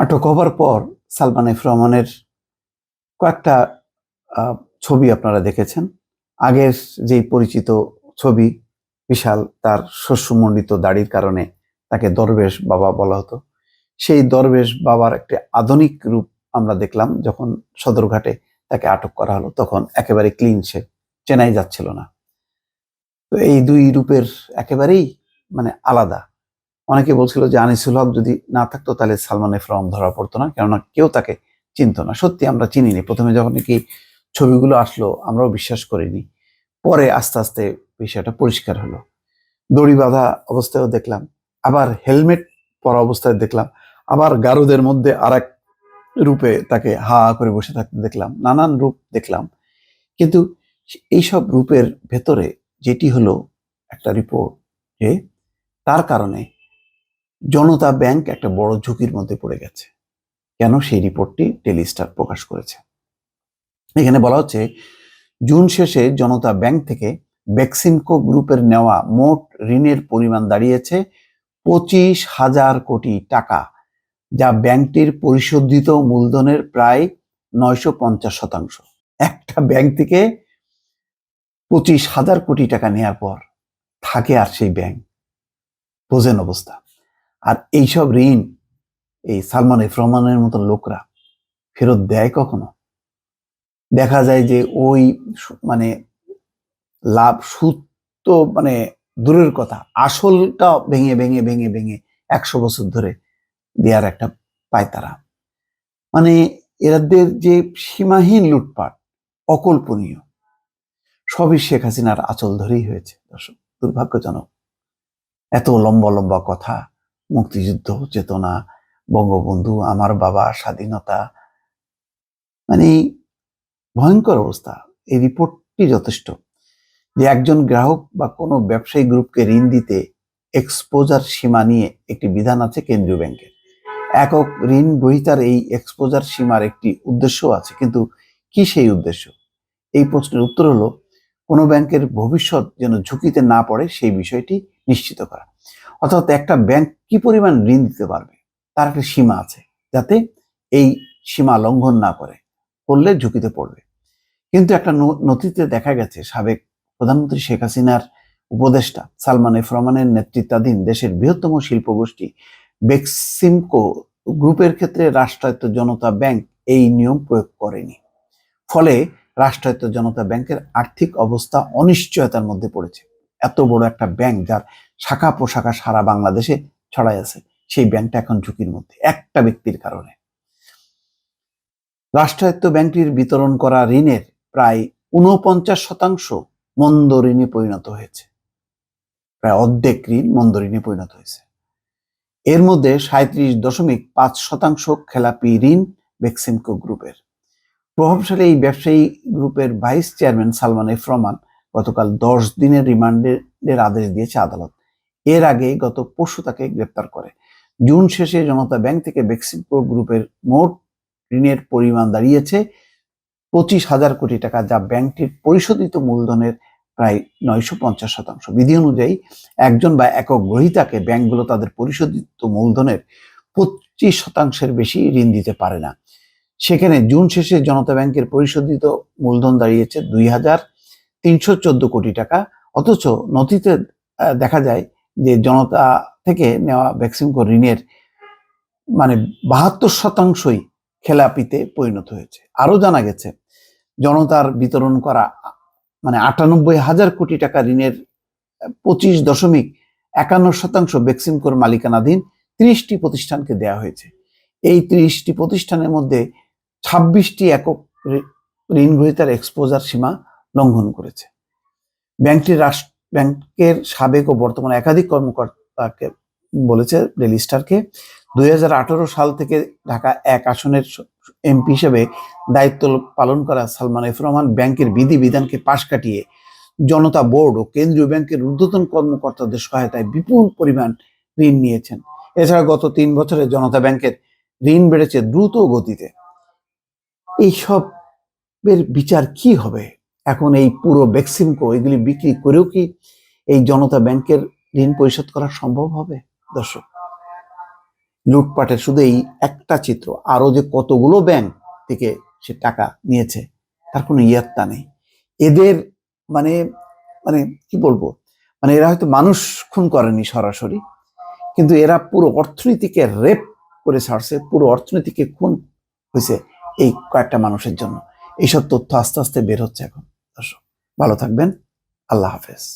আটক হবার পর সালমান এফ রহমানের কয়েকটা ছবি আপনারা দেখেছেন। আগের যেই পরিচিত ছবি, বিশাল তার শস্যমণ্ডিত দাড়ির কারণে তাকে দরবেশ বাবা বলা হতো, সেই দরবেশ বাবার একটি আধুনিক রূপ আমরা দেখলাম যখন সদরঘাটে তাকে আটক করা হলো। তখন একেবারে ক্লিন শেভ, চেনাই যাচ্ছিল না। তো এই দুই রূপের একেবারেই আলাদা। অনেকে বলছিল যে আনিসুল হক যদি না থাকতো তাহলে সালমান এফ রহমান ধরা পড়তো না, কেননা কেউ তাকে চিনতো না। সত্যি আমরা চিনিনি। প্রথমে যখন কি ছবিগুলো আসলো আমরাও বিশ্বাস করিনি, পরে আস্তে আস্তে বিষয়টা পরিষ্কার হলো। দড়ি বাঁধা অবস্থায়ও দেখলাম, আবার হেলমেট পরা অবস্থায় দেখলাম, আবার গারুদের মধ্যে আর এক রূপে তাকে হা করে বসে থাকতে দেখলাম, নানান রূপ দেখলাম। কিন্তু এইসব রূপের ভেতরে যেটি হলো একটা রিপোর্ট যে তার কারণে জনতা ব্যাংক একটা বড় ঝুঁকির মধ্যে পড়ে গেছে। কেন? সেই রিপোর্টটি ডেইলি স্টার প্রকাশ করেছে। এখানে বলা হচ্ছে জুন শেষে জনতা ব্যাংক থেকে বেক্সিমকো গ্রুপের নেওয়া মোট ঋণের পরিমাণ দাঁড়িয়েছে 25,000 কোটি টাকা, যা ব্যাংকটির পরিশোধিত মূলধনের প্রায় 950%। একটা ব্যাংক থেকে 25,000 কোটি টাকা নেওয়ার পর থাকে আর সেই ব্যাংক, বোঝেন অবস্থা। আর এইসব ঋণ এই সালমান এফ রহমানের মতো লোকরা ফেরত দেয় কখনো? দেখা যায় যে ওই লাভ সুদ তো দূরের কথা, আসলটা ভেঙে ভেঙে ভেঙে ভেঙে 100 বছর ধরে দেওয়ার একটা পায় তারা। এদের যে সীমাহীন লুটপাট অকল্পনীয়। সবই শেখ হাসিনার আঁচল ধরেই হয়েছে। দর্শক, দুর্ভাগ্যজনক। এত লম্বা লম্বা কথা, মুক্তিযুদ্ধ চেতনা, বঙ্গবন্ধু, আমার বাবা, স্বাধীনতা, ভয়ঙ্কর অবস্থা। এই রিপোর্টটি যথেষ্ট যে একজন গ্রাহক বা কোনো ব্যবসায়ী গ্রুপকে ঋণ দিতে এক্সপোজার সীমা নিয়ে একটি বিধান আছে কেন্দ্রীয় ব্যাংকের। একক ঋণ গ্রহীতার এই এক্সপোজার সীমার একটি উদ্দেশ্য আছে, কিন্তু কি সেই উদ্দেশ্য? এই প্রশ্নের উত্তর হলো কোনো ব্যাংকের ভবিষ্যৎ যেন ঝুঁকিতে না পড়ে সেই বিষয়টি নিশ্চিত করা। অর্থাৎ একটা ব্যাংক কি পরিমাণ ঋণ দিতে পারবে তার একটা সীমা আছে, যাতে এই সীমা লঙ্ঘন না করলে ঝুঁকিতে পড়বে। কিন্তু একটা নথিতে দেখা গেছে সাবেক প্রধানমন্ত্রী শেখ হাসিনার উপদেষ্টা সালমান এফ রহমানের নেতৃত্বাধীন দেশের বৃহত্তম শিল্প গোষ্ঠী বেক্সিমকো গ্রুপের ক্ষেত্রে রাষ্ট্রায়ত্ত জনতা ব্যাংক এই নিয়ম প্রয়োগ করেনি। ফলে রাষ্ট্রায়ত্ত জনতা ব্যাংকের আর্থিক অবস্থা অনিশ্চয়তার মধ্যে পড়েছে। এত বড় একটা ব্যাংক, যার শাখা প্রশাখা সারা বাংলাদেশে ছড়াই আছে, সেই ব্যাংকটা এখন ঝুঁকির মধ্যে একটা ব্যক্তির কারণে। রাষ্ট্রায়ত্ত ব্যাংকটির বিতরণ করা ঋণের প্রায় 49% মন্দ ঋণে পরিণত হয়েছে। প্রায় অর্ধেক ঋণ মন্দ ঋণে পরিণত হয়েছে। এর মধ্যে 37.5% খেলাপি ঋণ বেক্সিমকো গ্রুপের। প্রভাবশালী এই ব্যবসায়ী গ্রুপের vice chairman Salman F Rahman গতকাল 10 দিনের রিমান্ডের আদেশ দিয়েছে আদালত। এর আগে গত পরশু তাকে গ্রেপ্তার করে। জুন শেষে জনতা ব্যাংক থেকে বেক্সিমকো গ্রুপের মোট ঋণের পরিমাণ দাঁড়িয়েছে 25,000 কোটি টাকা, যা ব্যাংকটির পরিশোধিত মূলধনের প্রায় 950%। বিধি অনুযায়ী একজন বা একক গ্রহীতাকে ব্যাংকগুলো তাদের পরিশোধিত মূলধনের 25% বেশি ঋণ দিতে পারে না। সেখানে জুন শেষে জনতা ব্যাংকের পরিশোধিত মূলধন দাঁড়িয়েছে 2,314 কোটি টাকা। অথচ নথিতে দেখা যায় যে জনতা থেকে নেওয়া বেক্সিমকো ঋণের 72%ই খেলাপিতে পরিণত হয়েছে। আরো জানা গেছে জনতার বিতরণ করা 98,000 কোটি টাকা ঋণের 25.51% বেক্সিমকোর মালিকানাধীন 30টি প্রতিষ্ঠানকে দেওয়া হয়েছে। এই 30টি প্রতিষ্ঠানের মধ্যে 26টি একক ঋণ গ্রহীতার এক্সপোজার সীমা লঙ্ঘন করেছে। ব্যাংকের সাবেক ও বর্তমানে একাধিক কর্মকর্তাকে বলেছে ডেইলি স্টারকে, 2018 সাল থেকে ঢাকা 1 আসনের এমপি হিসেবে দায়িত্ব পালন করা সালমান এফ রহমান ব্যাংকের বিধিবিধানকে পাশ কাটিয়ে জনতা বোর্ড ও কেন্দ্রীয় ব্যাংকের ঊর্ধ্বতন কর্মকর্তাদের সহায়তায় বিপুল পরিমাণ ঋণ নিয়েছেন। এছাড়া গত 3 বছরে জনতা ব্যাংকের ঋণ বেড়েছে দ্রুত গতিতে। এইসবের বিচার কি হবে এখন? এই পুরো বেক্সিমকো এগুলি বিক্রি করেও কি এই জনতা ব্যাংকের ঋণ পরিশোধ করা সম্ভব হবে? দর্শক, লুটপাটের শুধু এই একটা চিত্র, আরো যে কতগুলো ব্যাংক থেকে সে টাকা নিয়েছে তার কোনো ইয়াত্তা নেই। এদের মানে মানে কি বলবো, মানে এরা হয়তো মানুষ খুন করেনি সরাসরি, কিন্তু এরা পুরো অর্থনীতিকে রেপ করে ছাড়ছে, পুরো অর্থনীতিকে খুন হয়েছে এই কয়েকটা মানুষের জন্য। এইসব তথ্য আস্তে আস্তে বের হচ্ছে এখন। দর্শক ভালো থাকবেন, আল্লাহ হাফেজ।